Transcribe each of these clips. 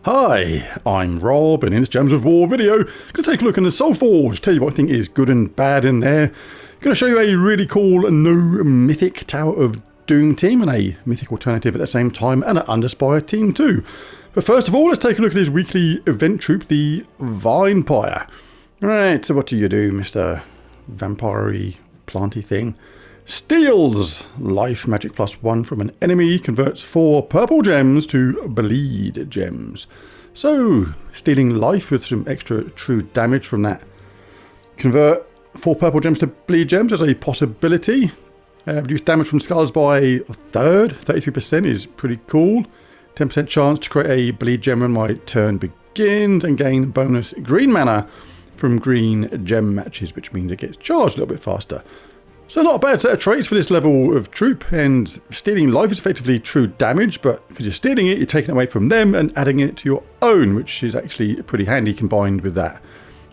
Hi, I'm Rob, and in this Gems of War video, I'm going to take a look in the Soulforge, tell you what I think is good and bad in there. I'm going to show you a really cool new Mythic Tower of Doom team and a Mythic alternative at the same time, and an Underspire team too. But first of all, let's take a look at his weekly event troop, the Vinepire. Right, so what do you do, Mr. Vampire-y, planty thing? Steals life magic +1 from an enemy, converts 4 purple gems to bleed gems. So, stealing life with some extra true damage from that. Convert 4 purple gems to bleed gems as a possibility. Reduce damage from skulls by a third, 33% is pretty cool. 10% chance to create a bleed gem when my turn begins, and gain bonus green mana from green gem matches, which means it gets charged a little bit faster. So not a bad set of traits for this level of troop, and stealing life is effectively true damage, but because you're stealing it, you're taking it away from them and adding it to your own, which is actually pretty handy combined with that.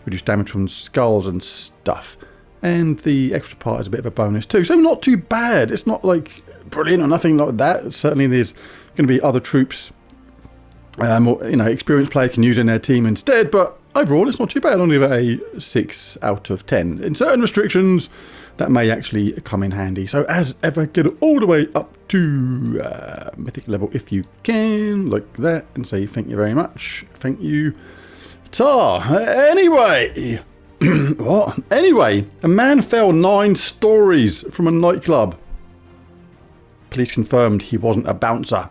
Reduce damage from skulls and stuff. And the extra part is a bit of a bonus too, so not too bad. It's not like brilliant or nothing like that. Certainly there's going to be other troops, more, experienced player can use in their team instead, but overall it's not too bad. Only about a 6 out of 10. In certain restrictions, that may actually come in handy. So as ever, get it all the way up to Mythic level if you can, like that, and say thank you very much. Thank you, Tar. Anyway, what? Anyway, a man fell 9 stories from a nightclub. Police confirmed he wasn't a bouncer.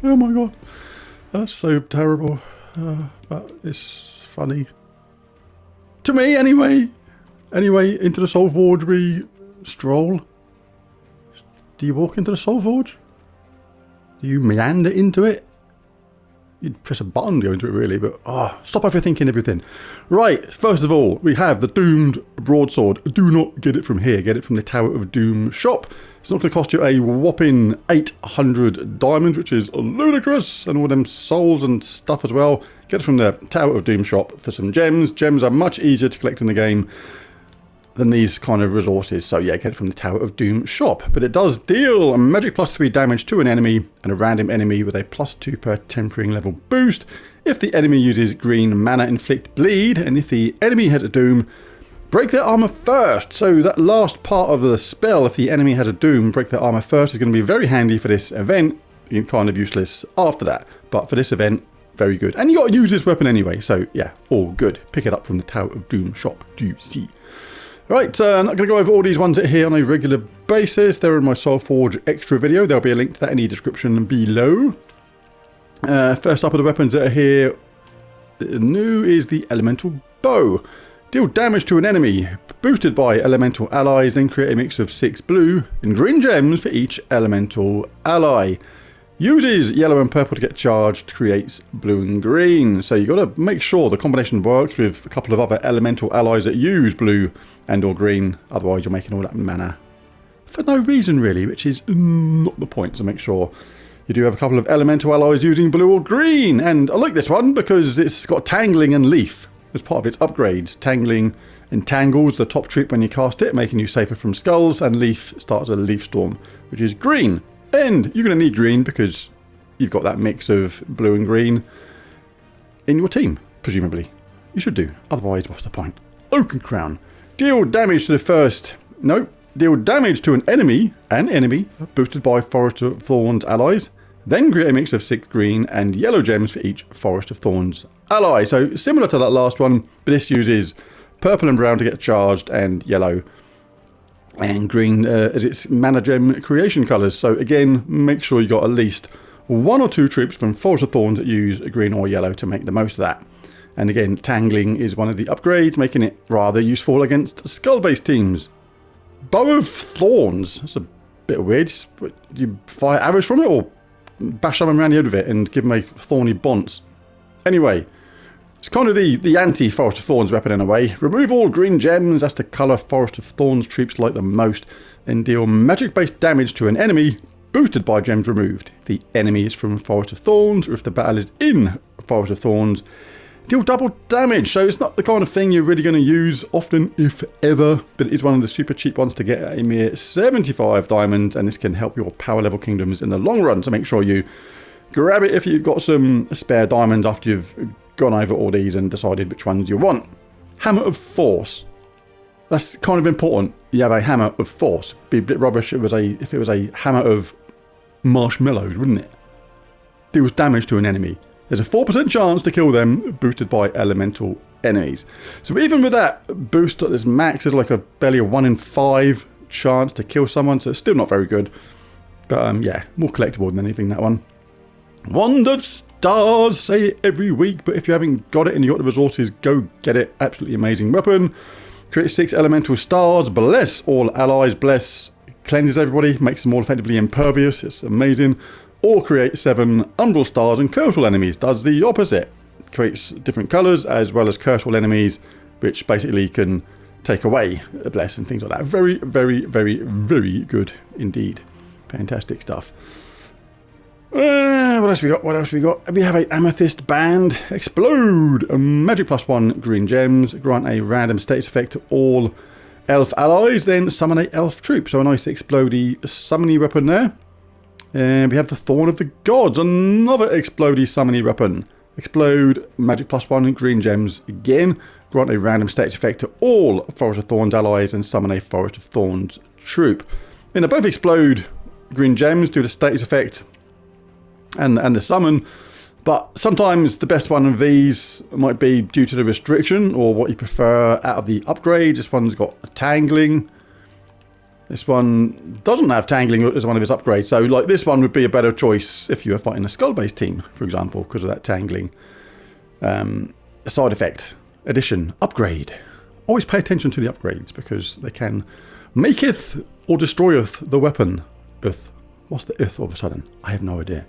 Oh my god. That's so terrible, but it's funny. To me, anyway. Anyway, into the Soulforge we stroll. Do you walk into the Soulforge? Do you meander into it? You'd press a button to go into it, really, but stop overthinking everything. Right, first of all, we have the Doomed Broadsword. Do not get it from here. Get it from the Tower of Doom shop. It's not going to cost you a whopping 800 diamonds, which is ludicrous, and all them souls and stuff as well. Get it from the Tower of Doom shop for some gems. Gems are much easier to collect in the game than these kind of resources, so yeah, get it from the Tower of Doom shop. But it does deal a magic +3 damage to an enemy and a random enemy with a +2 per tempering level boost. If the enemy uses green mana, inflict bleed, and if the enemy has a doom, break their armor first. So that last part of the spell, if the enemy has a doom, break their armor first, is going to be very handy for this event. Kind of useless after that, but for this event, very good. And you got to use this weapon anyway, so yeah, all good. Pick it up from the Tower of Doom shop. Do you see? Right, I'm not going to go over all these ones here on a regular basis. They're in my Soulforge extra video. There'll be a link to that in the description below. First up of the weapons that are here, new is the Elemental Bow. Deal damage to an enemy, boosted by elemental allies, then create a mix of 6 blue and green gems for each elemental ally. Uses yellow and purple to get charged, creates blue and green. So you've got to make sure the combination works with a couple of other elemental allies that use blue and or green. Otherwise you're making all that mana for no reason really, which is not the point. So make sure you do have a couple of elemental allies using blue or green. And I like this one because it's got Tangling and Leaf as part of its upgrades. Tangling entangles the top troop when you cast it, making you safer from skulls, and Leaf starts a Leaf Storm, which is green. And you're going to need green because you've got that mix of blue and green in your team, presumably. You should do. Otherwise, what's the point? Oaken Crown. Deal damage to the first... No. Deal damage to an enemy boosted by Forest of Thorns allies. Then create a mix of 6 green and yellow gems for each Forest of Thorns ally. So similar to that last one, but this uses purple and brown to get charged, and yellow and green as its mana gem creation colours. So again, make sure you got at least 1 or 2 troops from Forest of Thorns that use green or yellow to make the most of that. And again, Tangling is one of the upgrades, making it rather useful against skull-based teams. Bow of Thorns. That's a bit weird. You fire arrows from it, or bash someone around the head with it and give them a thorny bounce. Anyway, it's kind of the anti-Forest of Thorns weapon in a way. Remove all green gems, that's the colour Forest of Thorns troops like the most. Then deal magic-based damage to an enemy, boosted by gems removed. The enemy is from Forest of Thorns, or if the battle is in Forest of Thorns, Deal double damage, so it's not the kind of thing you're really going to use often, if ever, but it is one of the super cheap ones to get at a mere 75 diamonds, and this can help your power level kingdoms in the long run, so make sure you grab it if you've got some spare diamonds after you've gone over all these and decided which ones you want. Hammer of Force. That's kind of important. You have a hammer of force. Be a bit rubbish if it was a hammer of marshmallows, wouldn't it? Deals damage to an enemy. There's a 4% chance to kill them, boosted by elemental enemies. So even with that boost at this max, is like barely a 1 in 5 chance to kill someone, so it's still not very good. But yeah, more collectible than anything, that one. Wand of Stars, say it every week, but if you haven't got it and you got the resources, go get it. Absolutely amazing weapon. Create 6 elemental stars, bless all allies, bless, cleanses everybody, makes them all effectively impervious, it's amazing. Or create 7 umbral stars and curse all enemies, does the opposite. Creates different colours as well as curse all enemies, which basically can take away a bless and things like that. Very, very, very, very good indeed. Fantastic stuff. What else we got? What else we got? We have a Amethyst Band. Explode! Magic +1 green gems. Grant a random status effect to all elf allies. Then summon a elf troop. So a nice explodey summony weapon there. And we have the Thorn of the Gods. Another explodey summony weapon. Explode. Magic +1 green gems again. Grant a random status effect to all Forest of Thorns allies and summon a Forest of Thorns troop. And they both explode green gems, do the status effect and the summon, but sometimes the best one of these might be due to the restriction or what you prefer out of the upgrades. This one's got tangling. This one doesn't have tangling as one of its upgrades, so like this one would be a better choice if you were fighting a skull-based team, for example, because of that tangling. Side effect, addition, upgrade. Always pay attention to the upgrades because they can maketh or destroyeth the weapon. What's the all of a sudden? I have no idea.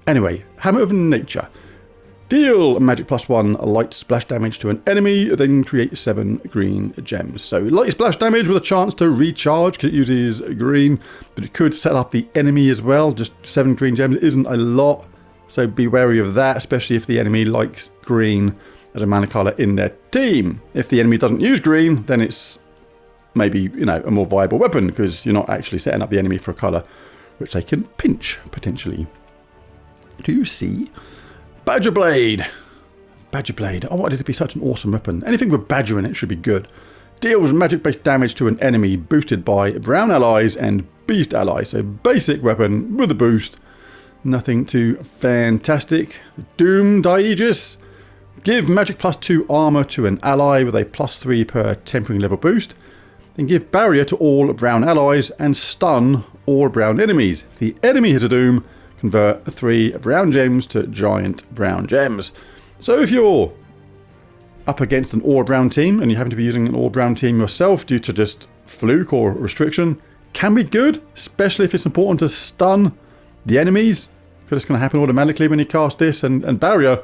Anyway, Hammer of Nature. Deal magic +1 light splash damage to an enemy, then create 7 green gems. So light splash damage with a chance to recharge because it uses green, but it could set up the enemy as well. Just 7 green gems isn't a lot, so be wary of that, especially if the enemy likes green as a mana colour in their team. If the enemy doesn't use green, then it's maybe, you know, a more viable weapon because you're not actually setting up the enemy for a colour which they can pinch potentially. Do you see? Badger Blade. Badger Blade. Oh, why did it be such an awesome weapon? Anything with badger in it should be good. Deals magic-based damage to an enemy boosted by brown allies and beast allies. So basic weapon with a boost. Nothing too fantastic. Doomed Aegis. Give magic +2 armor to an ally with a +3 per tempering level boost. Then give barrier to all brown allies and stun all brown enemies. If the enemy has a doom, convert 3 brown gems to giant brown gems. So if you're up against an all-brown team and you happen to be using an all-brown team yourself due to just fluke or restriction, can be good, especially if it's important to stun the enemies, because it's going to happen automatically when you cast this, and barrier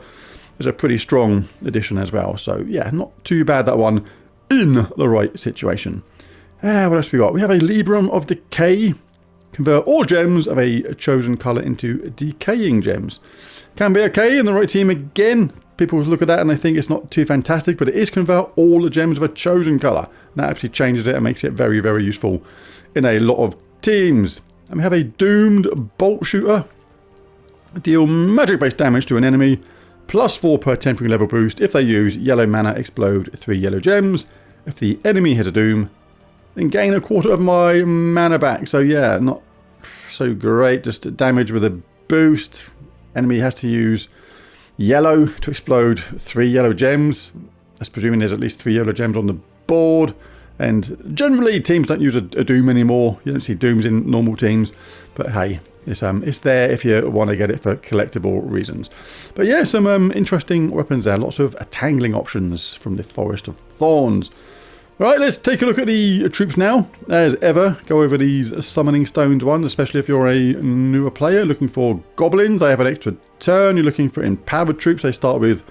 is a pretty strong addition as well. So yeah, not too bad, that one, in the right situation. What else we got? We have a Librum of Decay. Convert all gems of a chosen colour into decaying gems. Can be okay in the right team again. People look at that and they think it's not too fantastic, but it is convert all the gems of a chosen colour. That actually changes it and makes it very, very useful in a lot of teams. And we have a Doomed Bolt Shooter. Deal magic-based damage to an enemy, +4 per tempering level boost. If they use yellow mana, explode 3 yellow gems. If the enemy has a doom, then gain a quarter of my mana back. So yeah, not so great. Just damage with a boost. Enemy has to use yellow to explode 3 yellow gems. That's presuming there's at least 3 yellow gems on the board. And generally teams don't use a doom anymore. You don't see dooms in normal teams. But hey, it's there if you want to get it for collectible reasons. But yeah, some interesting weapons there. Lots of tangling options from the Forest of Thorns. Right, let's take a look at the troops now. As ever, go over these summoning stones ones, especially if you're a newer player looking for goblins. They have an extra turn. You're looking for empowered troops. They start with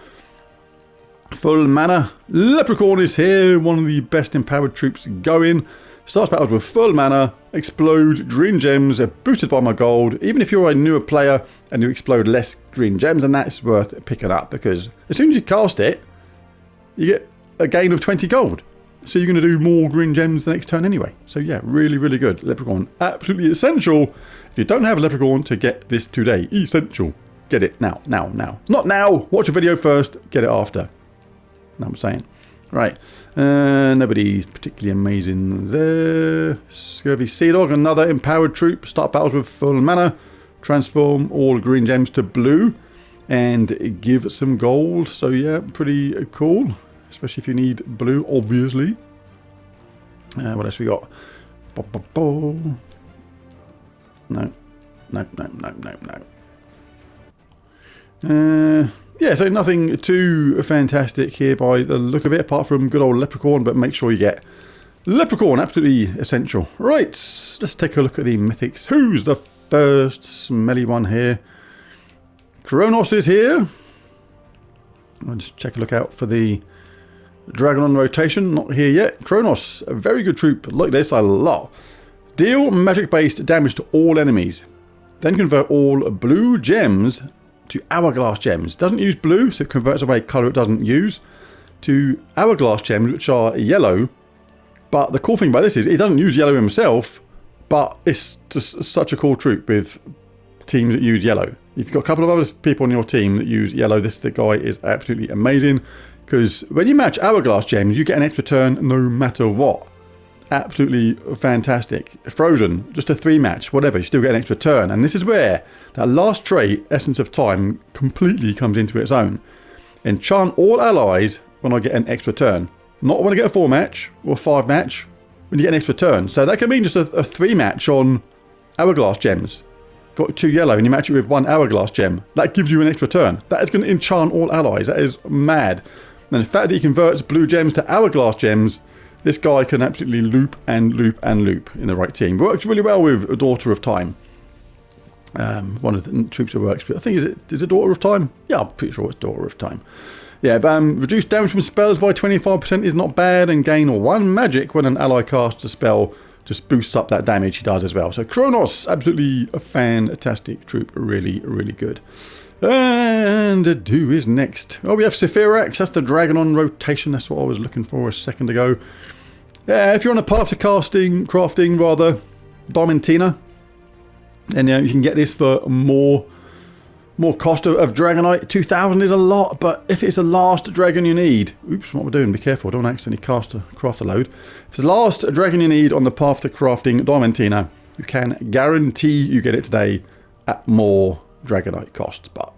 full mana. Leprechaun is here, one of the best empowered troops going. Starts battles with full mana, explode green gems, boosted by my gold. Even if you're a newer player and you explode less green gems, then that's worth picking up, because as soon as you cast it, you get a gain of 20 gold. So you're going to do more green gems the next turn anyway. So yeah, really, really good. Leprechaun, absolutely essential. If you don't have a Leprechaun, to get this today. Essential. Get it now, now, now. Not now. Watch a video first, get it after. Know what I'm saying? Right. Nobody's particularly amazing there. Scurvy Sea Dog, another empowered troop. Start battles with full mana. Transform all green gems to blue. And give some gold. So yeah, pretty cool. Especially if you need blue, obviously. What else we got? No. No, no, no, no, no. Yeah, so nothing too fantastic here by the look of it, apart from good old Leprechaun, but make sure you get Leprechaun, absolutely essential. Right, let's take a look at the Mythics. Who's the first smelly one here? Kronos is here. I'll just check a look out for the Dragon on rotation, not here yet. Kronos, a very good troop, like this a lot. Deal magic-based damage to all enemies. Then convert all blue gems to hourglass gems. Doesn't use blue, so it converts away colour it doesn't use, to hourglass gems, which are yellow. But the cool thing about this is, it doesn't use yellow himself, but it's just such a cool troop with teams that use yellow. If you've got a couple of other people on your team that use yellow, the guy is absolutely amazing. Because when you match hourglass gems, you get an extra turn no matter what. Absolutely fantastic. Frozen, just a 3-match, whatever, you still get an extra turn. And this is where that last trait, Essence of Time, completely comes into its own. Enchant all allies when I get an extra turn. Not when I get a 4-match or 5-match, when you get an extra turn. So that can mean just a 3-match on hourglass gems. Got 2 yellow and you match it with 1 hourglass gem. That gives you an extra turn. That is going to enchant all allies. That is mad. And the fact that he converts blue gems to hourglass gems, this guy can absolutely loop and loop and loop in the right team. Works really well with a Daughter of Time. One of the troops that works with, I think, is it Daughter of Time? Yeah, I'm pretty sure it's Daughter of Time. Yeah, reduce damage from spells by 25% is not bad, and gain 1 magic when an ally casts a spell. Just boosts up that damage he does as well. So Kronos, absolutely a fantastic troop. Really, really good. And who is next? Oh, we have Sephiroth. That's the Dragon on rotation. That's what I was looking for a second ago. Yeah, if you're on a path to crafting rather, Diamantina, and you can get this for more cost of Dragonite. 2,000 is a lot, but if it's the last dragon you need, oops, what we're doing? Be careful, don't accidentally craft a load. If it's the last dragon you need on the path to crafting Diamantina, you can guarantee you get it today at more Dragonite cost. But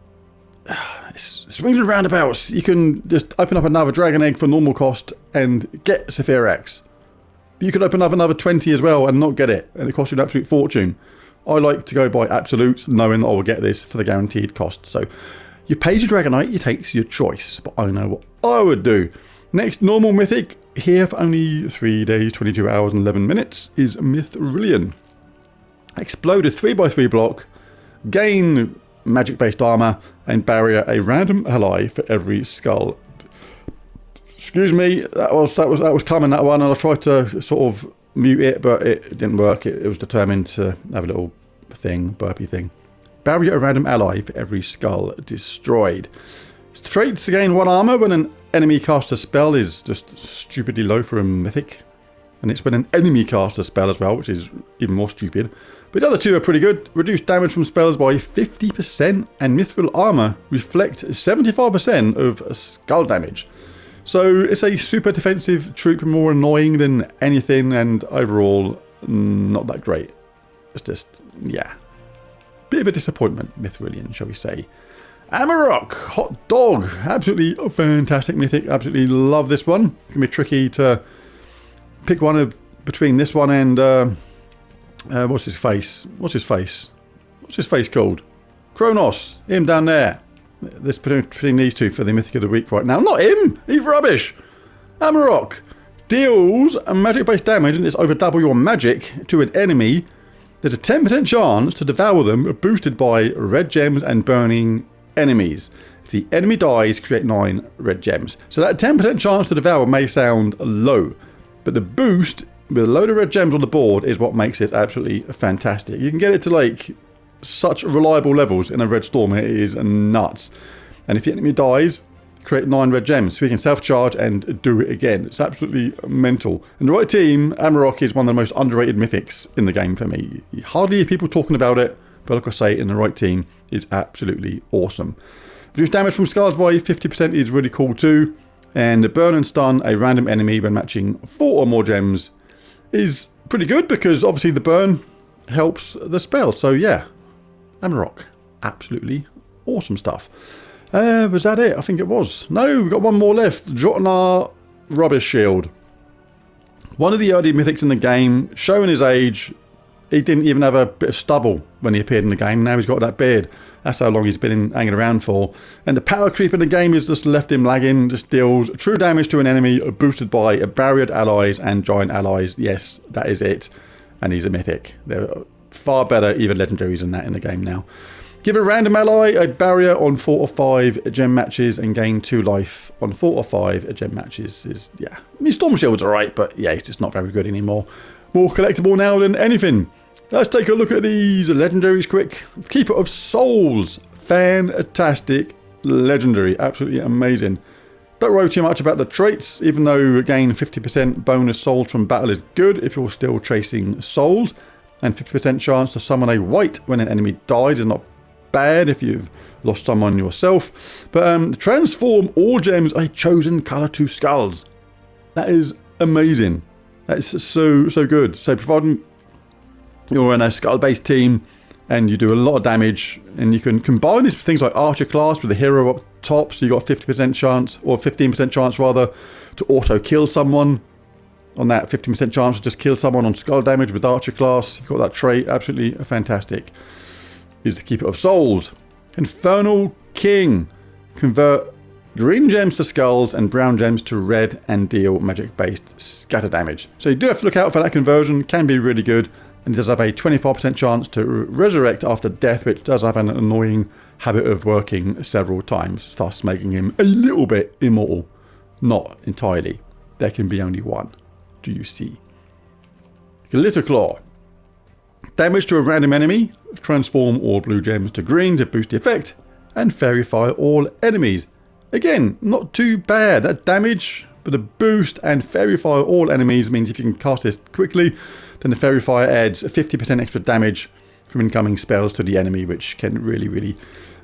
it's swings and roundabouts. You can just open up another dragon egg for normal cost and get Sephiroth. But you could open up another 20 as well and not get it, and it costs you an absolute fortune. I like to go by absolutes, knowing that I will get this for the guaranteed cost. So you pay your Dragonite, you take your choice, but I know what I would do. Next, normal Mythic, here for only 3 days, 22 hours and 11 minutes, is Mythrilian. Explode a 3x3 block, gain magic-based armor, and barrier a random ally for every skull. Excuse me, that was coming, that one, and I tried to sort of mute it, but it didn't work. It was determined to have a little burpy thing. Barrier a random ally for every skull destroyed. Traits to gain 1 armor when an enemy casts a spell is just stupidly low for a Mythic. And it's when an enemy casts a spell as well, which is even more stupid. But the other 2 are pretty good. Reduce damage from spells by 50%, and Mithril armor reflect 75% of skull damage. So it's a super defensive troop, more annoying than anything, and overall not that great. It's just, yeah, bit of a disappointment, Mythrilian, shall we say. Amarok, hot dog, absolutely fantastic Mythic, absolutely love this one. It's going to be tricky to pick one between this one and, what's his face? What's his face called? Kronos, him down there. This between these 2 for the Mythic of the Week right now. Not him! He's rubbish! Amarok deals magic-based damage, and it's over double your magic to an enemy. There's a 10% chance to devour them, boosted by red gems and burning enemies. If the enemy dies, create 9 red gems. So that 10% chance to devour may sound low, but the boost with a load of red gems on the board is what makes it absolutely fantastic. You can get it to like such reliable levels in a red storm. It is nuts. And if the enemy dies, create 9 red gems so we can self-charge and do it again. It's absolutely mental. And the right team, Amarok is one of the most underrated mythics in the game for me. Hardly hear people talking about it, but like I say, in the right team is absolutely awesome. Reduce damage from skulls by 50% is really cool too. And burn and stun a random enemy when matching 4 or more gems is pretty good, because obviously the burn helps the spell. So yeah, Amarok, absolutely awesome stuff. Was that it? I think it was. No, we've got one more left. Jotnar Rubbish Shield. One of the early mythics in the game, showing his age. He didn't even have a bit of stubble when he appeared in the game. Now he's got that beard. That's how long he's been hanging around for. And the power creep in the game is just left him lagging. Just deals true damage to an enemy boosted by barriered allies and giant allies. Yes, that is it. And he's a mythic. They're far better, even legendaries than that in the game now. Give a random ally a barrier on 4 or 5 gem matches and gain 2 life on 4 or 5 gem matches. Yeah. I mean, Storm Shield's alright, but yeah, it's just not very good anymore. More collectible now than anything. Let's take a look at these legendaries quick. Keeper of Souls. Fantastic legendary. Absolutely amazing. Don't worry too much about the traits, even though again 50% bonus souls from battle is good if you're still chasing souls. And 50% chance to summon a white when an enemy dies is not bad if you've lost someone yourself. But transform all gems a chosen color to skulls. That is amazing. That is so good. So providing you're in a skull based team and you do a lot of damage, and you can combine this with things like archer class with the hero up top, so you got a 50% chance, or 15% chance rather, to auto kill someone. On that 15% chance to just kill someone on skull damage with archer class. You've got that trait. Absolutely fantastic. Is the Keeper of Souls. Infernal King. Convert green gems to skulls and brown gems to red and deal magic based scatter damage. So you do have to look out for that conversion. Can be really good. And it does have a 25% chance to resurrect after death, which does have an annoying habit of working several times, thus making him a little bit immortal. Not entirely. There can be only one. Do you see? Glitter Claw. Damage to a random enemy. Transform all blue gems to green to boost the effect. And Fairy Fire all enemies. Again, not too bad. That damage, but the boost and Fairy Fire all enemies means if you can cast this quickly, then the Fairy Fire adds 50% extra damage from incoming spells to the enemy, which can really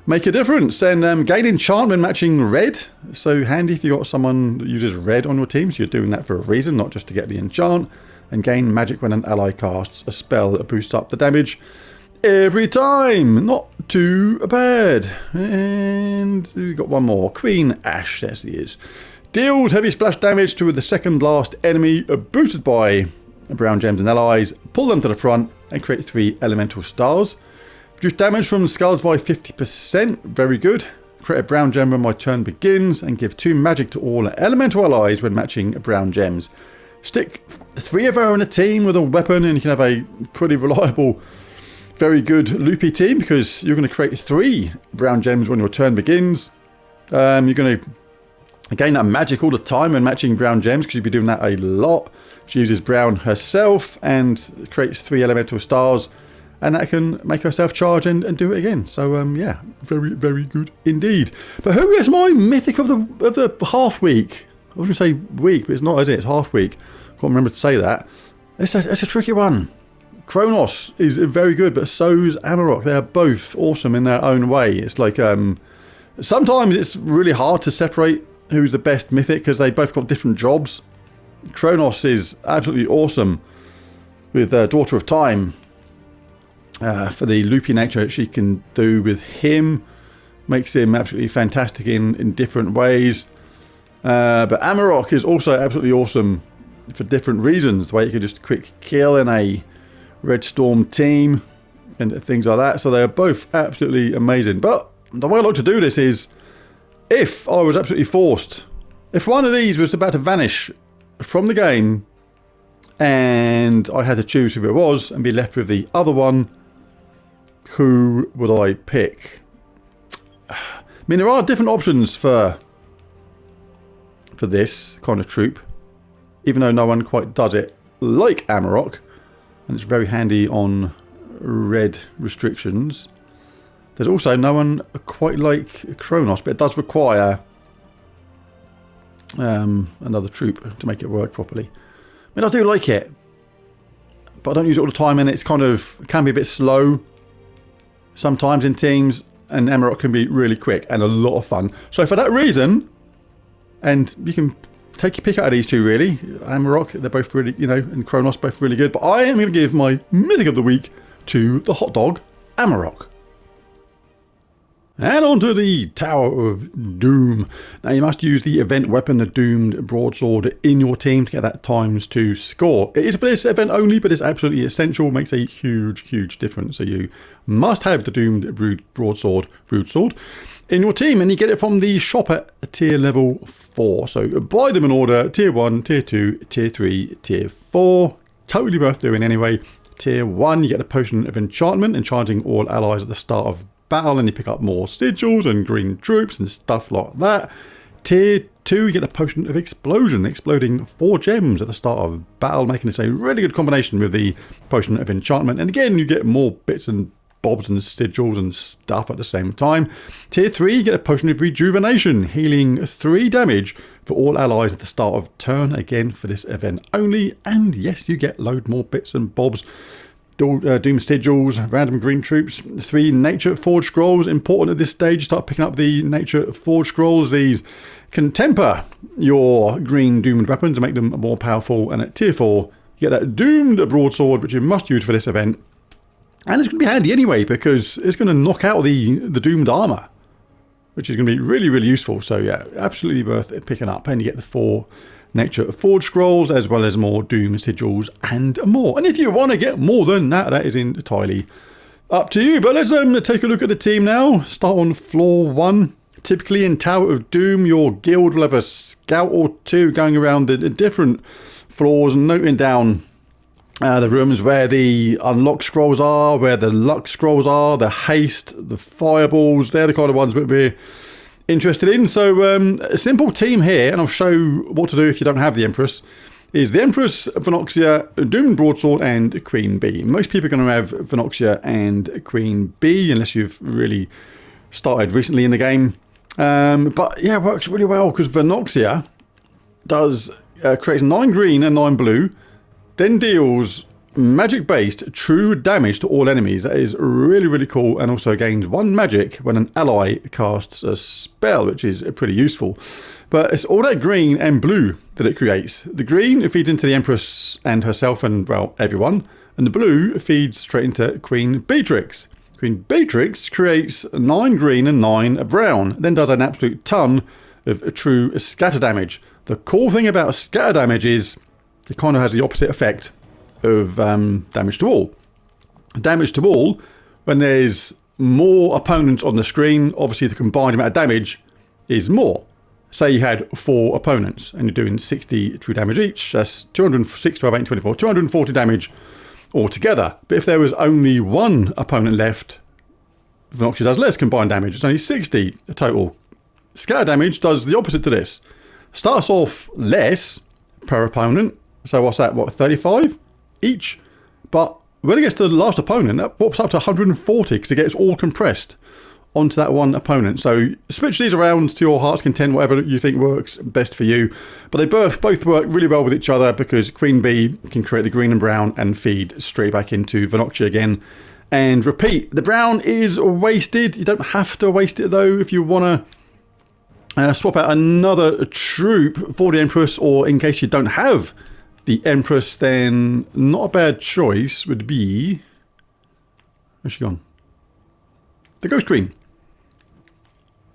make a difference. And gain enchantment matching red. So handy if you got someone that uses red on your team, so you're doing that for a reason, not just to get the enchant. And gain magic when an ally casts a spell that boosts up the damage every time. Not too bad. And we got one more. Queen Ash, there she is. Deals heavy splash damage to the second last enemy boosted by brown gems and allies. Pull them to the front and create 3 elemental stars. Reduce damage from skulls by 50%. Very good. Create a brown gem when my turn begins and give 2 magic to all elemental allies when matching brown gems. Stick 3 of her in a team with a weapon and you can have a pretty reliable, very good loopy team, because you're going to create 3 brown gems when your turn begins. You're going to gain that magic all the time when matching brown gems, because you'll be doing that a lot. She uses brown herself and creates 3 elemental stars, and that can make herself charge and do it again. So yeah, very good indeed. But who is my mythic of the half week? I was going to say week, but it's not, is it? It's half week. Can't remember to say that. It's a tricky one. Kronos is very good, but so's Amarok. They are both awesome in their own way. It's like sometimes it's really hard to separate who's the best mythic, because they both got different jobs. Kronos is absolutely awesome with Daughter of Time for the loopy nature she can do with him. Makes him absolutely fantastic in different ways. But Amarok is also absolutely awesome for different reasons. The way you can just quick kill in a Red Storm team and things like that. So they are both absolutely amazing. But the way I like to do this is, if I was absolutely forced, if one of these was about to vanish from the game and I had to choose who it was and be left with the other one, who would I pick? I mean, there are different options for this kind of troop, even though no one quite does it like Amarok, and it's very handy on red restrictions. There's also no one quite like Kronos, but it does require another troop to make it work properly. I mean, I do like it, but I don't use it all the time, and it's kind of can be a bit slow sometimes in teams, and Amarok can be really quick and a lot of fun. So for that reason, and you can take your pick out of these two really, Amarok, they're both really, you know, and Kronos both really good, but I am going to give my Mythic of the Week to the hot dog, Amarok. And on to the Tower of Doom. Now you must use the event weapon, the Doomed Broadsword, in your team to get that ×2 score. It is for this event only, but it's absolutely essential. Makes a huge difference. So you must have the Doomed Broadsword in your team, and you get it from the shop at tier level 4. So buy them in order: tier 1, tier 2, tier 3, tier 4. Totally worth doing anyway. Tier 1, you get the Potion of Enchantment, enchanting all allies at the start of battle, and you pick up more sigils and green troops and stuff like that. Tier 2, you get a Potion of Explosion, exploding 4 gems at the start of battle, making this a really good combination with the Potion of Enchantment. And again, you get more bits and bobs and sigils and stuff at the same time. Tier 3, you get a Potion of Rejuvenation, healing 3 damage for all allies at the start of turn, again for this event only. And yes, you get load more bits and bobs. Doom sigils, random green troops, 3 Nature Forge scrolls. Important at this stage, start picking up the Nature Forge scrolls. These can temper your green doomed weapons and make them more powerful. And at tier 4, you get that Doomed Broadsword, which you must use for this event. And it's going to be handy anyway, because it's going to knock out the doomed armor, which is going to be really useful. So yeah, absolutely worth it picking up. And you get the 4 Nature Forge scrolls, as well as more Doom sigils and more. And if you want to get more than that, that is entirely up to you. But let's take a look at the team now. Start on floor 1. Typically in Tower of Doom, your guild will have a scout or 2 going around the different floors and noting down the rooms where the unlock scrolls are, where the luck scrolls are, the haste, the fireballs. They're the kind of ones that we're interested in. So a simple team here, and I'll show what to do if you don't have the Empress, is the Empress, Venoxia, Doomed Broadsword, and Queen Bee. Most people are going to have Venoxia and Queen Bee, unless you've really started recently in the game. But yeah, it works really well, because Venoxia does creates 9 green and 9 blue, then deals magic-based true damage to all enemies. That is really cool, and also gains 1 magic when an ally casts a spell, which is pretty useful. But it's all that green and blue that it creates. The green, it feeds into the Empress and herself and, well, everyone. And the blue feeds straight into Queen Beatrix. Queen Beatrix creates 9 green and 9 brown, then does an absolute ton of true scatter damage. The cool thing about scatter damage is it kind of has the opposite effect of damage to all. Damage to all, when there's more opponents on the screen, obviously the combined amount of damage is more. Say you had 4 opponents and you're doing 60 true damage each, that's 206, 12, 8, 24, 240 damage altogether. But if there was only 1 opponent left, Venoxia does less combined damage, it's only 60 total. Scatter damage does the opposite to this. Starts off less per opponent, so what's that, what, 35 each? But when it gets to the last opponent, that pops up to 140 because it gets all compressed onto that one opponent. So switch these around to your heart's content, whatever you think works best for you. But they both work really well with each other, because Queen Bee can create the green and brown and feed straight back into Venoxia again. And repeat, the brown is wasted. You don't have to waste it though if you want to swap out another troop for the Empress, or in case you don't have the Empress, then not a bad choice would be... Where's she gone? The Ghost Queen.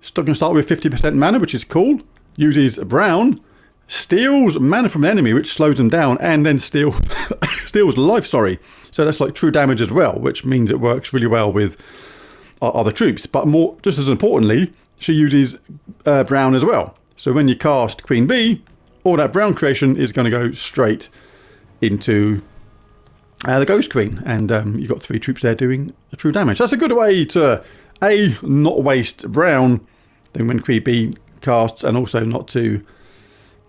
Still going to start with 50% mana, which is cool. Uses brown. Steals mana from an enemy, which slows them down, and then steals life, sorry. So that's like true damage as well, which means it works really well with other troops. But more, just as importantly, she uses brown as well. So when you cast Queen Bee, all that brown creation is going to go straight into the Ghost Queen. And you've got 3 troops there doing true damage. That's a good way to, A, not waste brown, then when Queen Bee casts, and also not to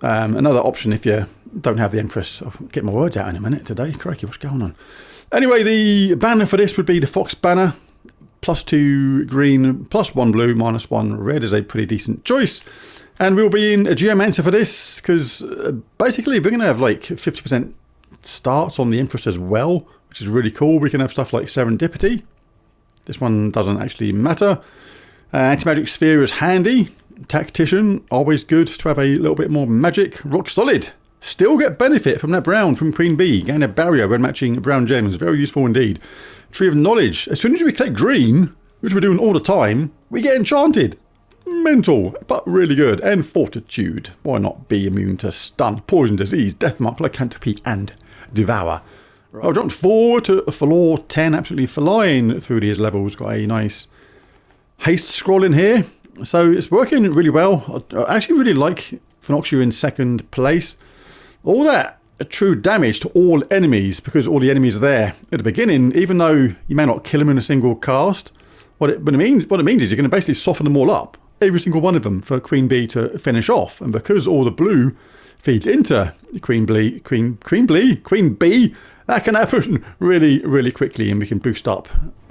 Another option if you don't have the Empress. I'll get my words out in a minute today. Crikey, what's going on? Anyway, the banner for this would be the Fox banner. +2 green, +1 blue, -1 red is a pretty decent choice. And we'll be in a Geomancer for this, because basically we're going to have like 50% starts on the Empress as well, which is really cool. We can have stuff like Serendipity. This one doesn't actually matter. Anti-magic sphere is handy. Tactician, always good to have a little bit more magic. Rock solid. Still get benefit from that brown from Queen Bee. Gain a barrier when matching brown gems. Very useful indeed. Tree of Knowledge. As soon as we click green, which we're doing all the time, we get enchanted. Mental, but really good. And Fortitude. Why not be immune to stun, poison, disease, death mark, lycanthropy, and devour. Right. I've jumped forward to floor 10, absolutely flying through these levels. Got a nice haste scroll in here. So it's working really well. I actually really like Phenoxia in second place. All that true damage to all enemies, because all the enemies are there at the beginning, even though you may not kill them in a single cast. What it means is you're going to basically soften them all up, every single one of them, for Queen Bee to finish off. And because all the blue feeds into Queen Bee, that can happen really, really quickly, and we can boost up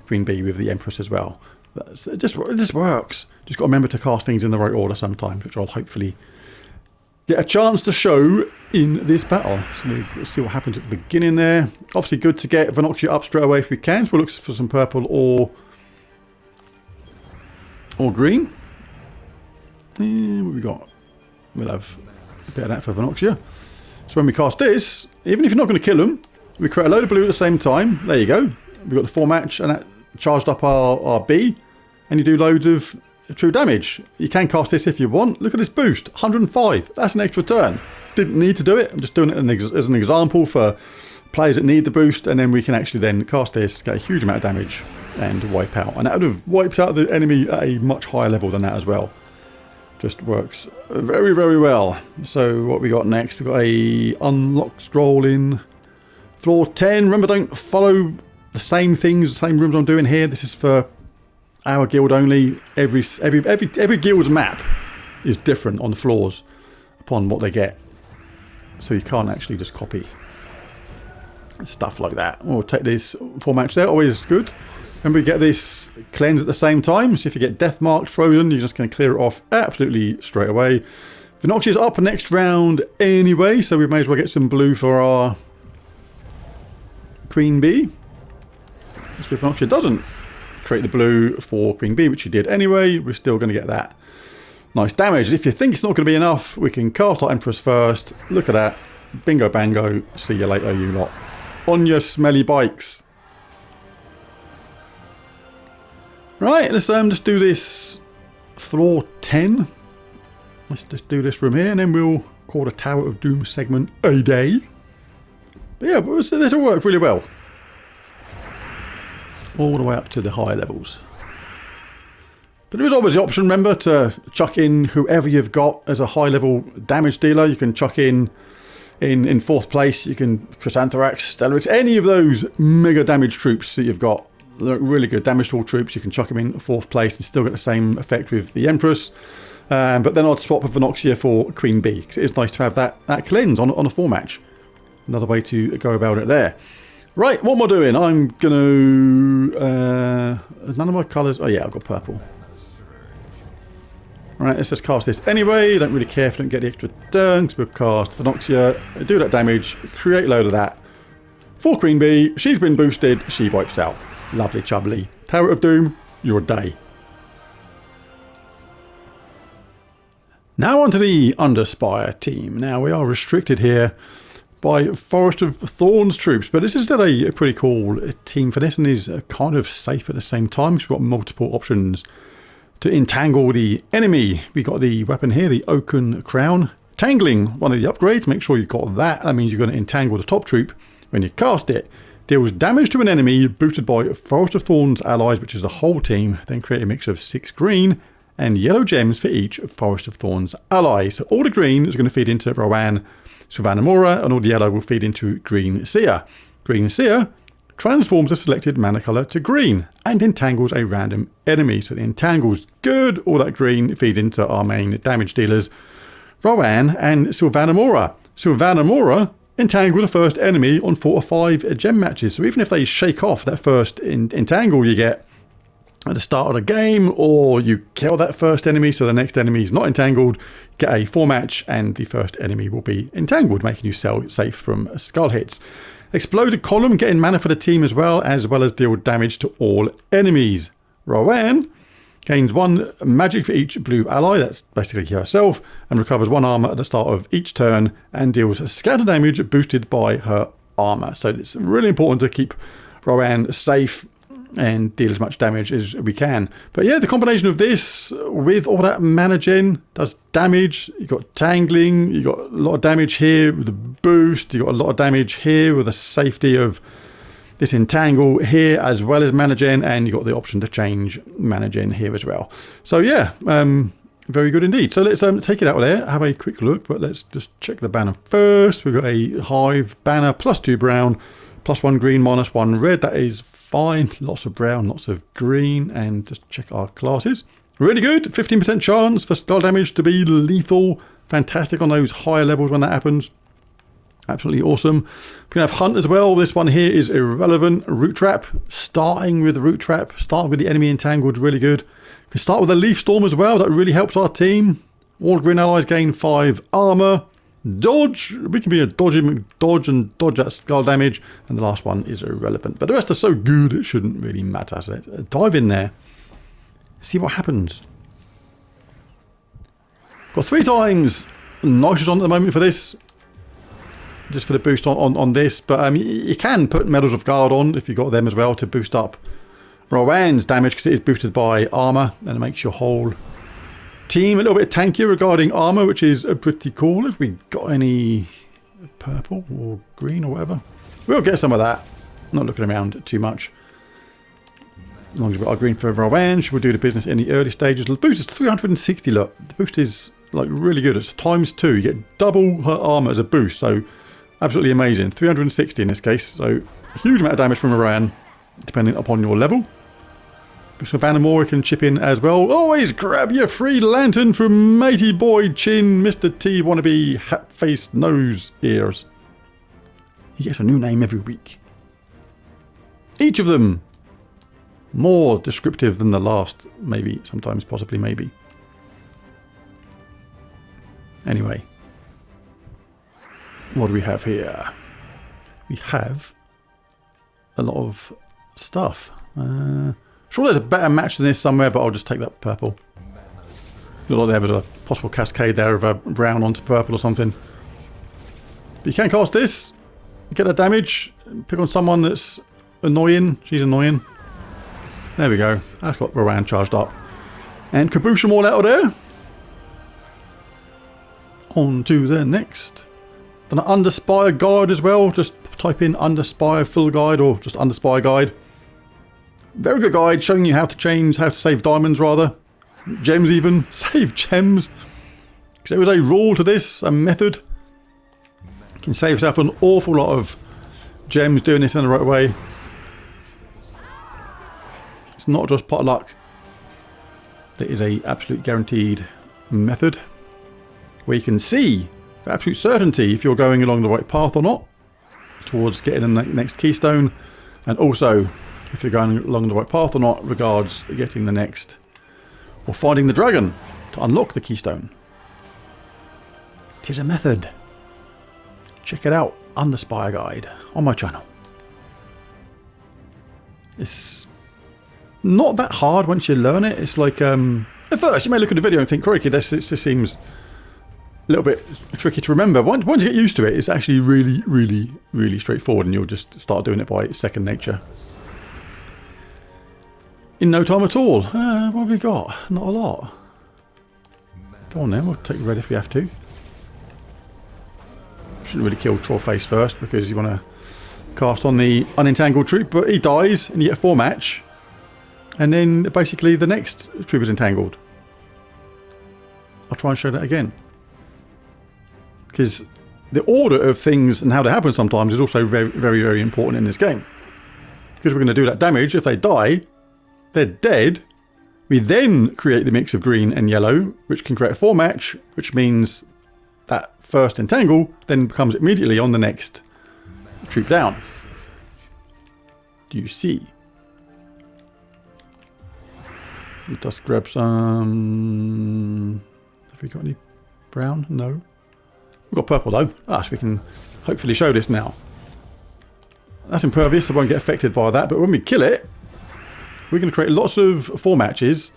Queen Bee with the Empress as well. It just works. Just got to remember to cast things in the right order sometimes, which I'll hopefully get a chance to show in this battle. So let's see what happens at the beginning there. Obviously good to get Phenoxia up straight away if we can. So we'll look for some purple or green. And what we got? We'll have a bit of that for Phenoxia. So when we cast this, even if you're not going to kill them, we create a load of blue at the same time. There you go. We've got the 4 match, and that charged up our B, and you do loads of true damage. You can cast this if you want. Look at this boost, 105. That's an extra turn. Didn't need to do it. I'm just doing it as an example for players that need the boost, and then we can actually then cast this, get a huge amount of damage, and wipe out. And that would have wiped out the enemy at a much higher level than that as well. Just works very, very well. So what we got next? We've got a unlock scroll in floor 10. Remember, don't follow the same things, the same rooms I'm doing here. This is for our guild only. Every guild's map is different on the floors upon what they get. So you can't actually just copy stuff like that. We'll take this 4 match there, always good. Remember, you get this cleanse at the same time. So if you get death marks frozen, you're just going to clear it off absolutely straight away. Phenoxia's up next round anyway, so we may as well get some blue for our Queen Bee. So if Phenoxia doesn't create the blue for Queen Bee, which she did anyway, we're still going to get that nice damage. If you think it's not going to be enough, we can cast our Empress first. Look at that. Bingo bango. See you later, you lot. On your smelly bikes. Right, let's just do this floor 10. Let's just do this room here, and then we'll call the Tower of Doom segment a day. But yeah, this will work really well. All the way up to the higher levels. But there is always the option, remember, to chuck in whoever you've got as a high level damage dealer. You can chuck in 4th place, you can Chrysanthrax, Stellarix, any of those mega damage troops that you've got. They're really good damage to all troops. You can chuck them in 4th place and still get the same effect with the Empress. But then I'd swap with Phenoxia for Queen Bee, because it is nice to have that cleanse on a 4 match. Another way to go about it there. Right, what am I doing? I'm going to... none of my colours... Oh yeah, I've got purple. Right, let's just cast this anyway. Don't really care if I don't get the extra turn, because we'll cast Phenoxia, do that damage, create a load of that. For Queen Bee, she's been boosted, she wipes out. Lovely chubbly. Tower of Doom, your day. Now onto the Underspire team. Now we are restricted here by Forest of Thorns troops, but this is still a pretty cool team for this, and is kind of safe at the same time, because we've got multiple options to entangle the enemy. We got the weapon here, the Oaken Crown. Tangling, one of the upgrades. Make sure you've got that. That means you're going to entangle the top troop when you cast it. Deals damage to an enemy boosted by Forest of Thorns allies, which is the whole team. Then create a mix of 6 green and yellow gems for each Forest of Thorns ally. So all the green is going to feed into Rowan Sylvanamora, and all the yellow will feed into Green Seer. Green Seer transforms the selected mana colour to green and entangles a random enemy. So it entangles good. All that green feeds into our main damage dealers Rowan and Sylvanamora. Sylvanamora entangle the first enemy on 4 or 5 gem matches. So even if they shake off that first entangle you get at the start of the game, or you kill that first enemy so the next enemy is not entangled, get a 4 match and the first enemy will be entangled, making you safe from skull hits. Exploded column, getting mana for the team as well as deal damage to all enemies. Rowan gains 1 magic for each blue ally, that's basically herself, and recovers 1 armor at the start of each turn and deals scatter damage boosted by her armor. So it's really important to keep Rowan safe and deal as much damage as we can. But yeah, the combination of this with all that mana gen does damage. You got tangling, you got a lot of damage here with the boost, you got a lot of damage here with the safety of this entangle here, as well as mana gen, and you got the option to change mana gen here as well. So yeah, very good indeed. So let's take it out of there, have a quick look, but let's just check the banner first. We've got a Hive banner, +2 brown, +1 green, -1 red. That is fine. Lots of brown, lots of green, and just check our classes. Really good. 15% chance for skull damage to be lethal. Fantastic on those higher levels when that happens. Absolutely awesome. We can have Hunt as well. This one here is irrelevant. Root Trap. Starting with Root Trap. Starting with the enemy entangled. Really good. We can start with a Leaf Storm as well. That really helps our team. All green allies gain 5 armor. Dodge. We can be a dodge and dodge that skull damage. And the last one is irrelevant. But the rest are so good it shouldn't really matter. So let's dive in there. See what happens. Got 3 times nitrogen on at the moment for this. Just for the boost on this. But you can put Medals of Guard on if you've got them as well to boost up Rowan's damage, because it is boosted by armor. And it makes your whole team a little bit tankier regarding armor, which is pretty cool. If we got any purple or green or whatever, we'll get some of that. Not looking around too much. As long as we've got our green for Rowan, we'll do the business in the early stages. The boost is 360. Look, the boost is like really good. It's ×2. You get double her armor as a boost. So absolutely amazing. 360 in this case. So a huge amount of damage from Rowan, depending upon your level. So Bannermore can chip in as well. Always grab your free lantern from Matey Boy Chin, Mr. T wannabe hat face nose ears. He gets a new name every week. Each of them more descriptive than the last, maybe, sometimes, possibly, maybe. Anyway, what do we have here? We have a lot of stuff. Sure, there's a better match than this somewhere, but I'll just take that purple. Look like there was a possible cascade there of a brown onto purple or something. But you can cast this, get that damage, pick on someone that's annoying. She's annoying. There we go. That's got Rowan charged up. And kaboosh them all out of there. On to the next. Then an Underspire guide as well. Just type in Underspire full guide or just Underspire guide. Very good guide showing you how to save diamonds rather. Gems even. Save gems. Because there was a rule to this, a method. You can save yourself an awful lot of gems doing this in the right way. It's not just pot luck. There is a absolute guaranteed method where you can see for absolute certainty if you're going along the right path or not towards getting the next keystone, and also if you're going along the right path or not regards getting the next or finding the dragon to unlock the keystone. It is a method. Check it out, Underspire guide on my channel. It's not that hard once you learn it. It's like at first you may look at the video and think, crikey, this seems a little bit tricky to remember. Once you get used to it, it's actually really straightforward, and you'll just start doing it by second nature in no time at all. What have we got? Not a lot. Go on then, we'll take red if we have to. Shouldn't really kill Trollface first because you want to cast on the unentangled troop, but he dies and you get a 4 match, and then basically the next troop is entangled. I'll try and show that again, because the order of things and how they happen sometimes is also very important in this game. Because we're going to do that damage. If they die, they're dead. We then create the mix of green and yellow, which can create a 4 match, which means that first entangle then becomes immediately on the next troop down. Do you see? Let us grab some... Have we got any brown? No. We've got purple though. So we can hopefully show this now. That's impervious, so it won't get affected by that. But when we kill it, we're going to create lots of 4 matches.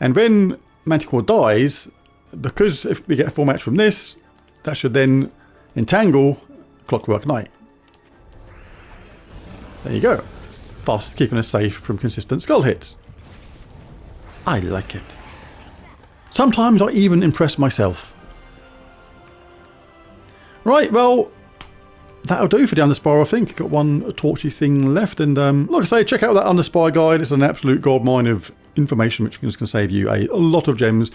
And when Manticore dies, because if we get a 4 match from this, that should then entangle Clockwork Knight. There you go. Fast, keeping us safe from consistent skull hits. I like it. Sometimes I even impress myself. Right, well, that'll do for the Underspire, I think. Got one torchy thing left. And like I say, check out that Underspire guide. It's an absolute goldmine of information which is going to save you a lot of gems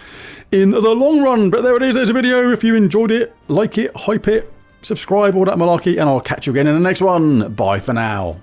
in the long run. But there it is. There's a video. If you enjoyed it, like it, hype it, subscribe, all that malarkey. And I'll catch you again in the next one. Bye for now.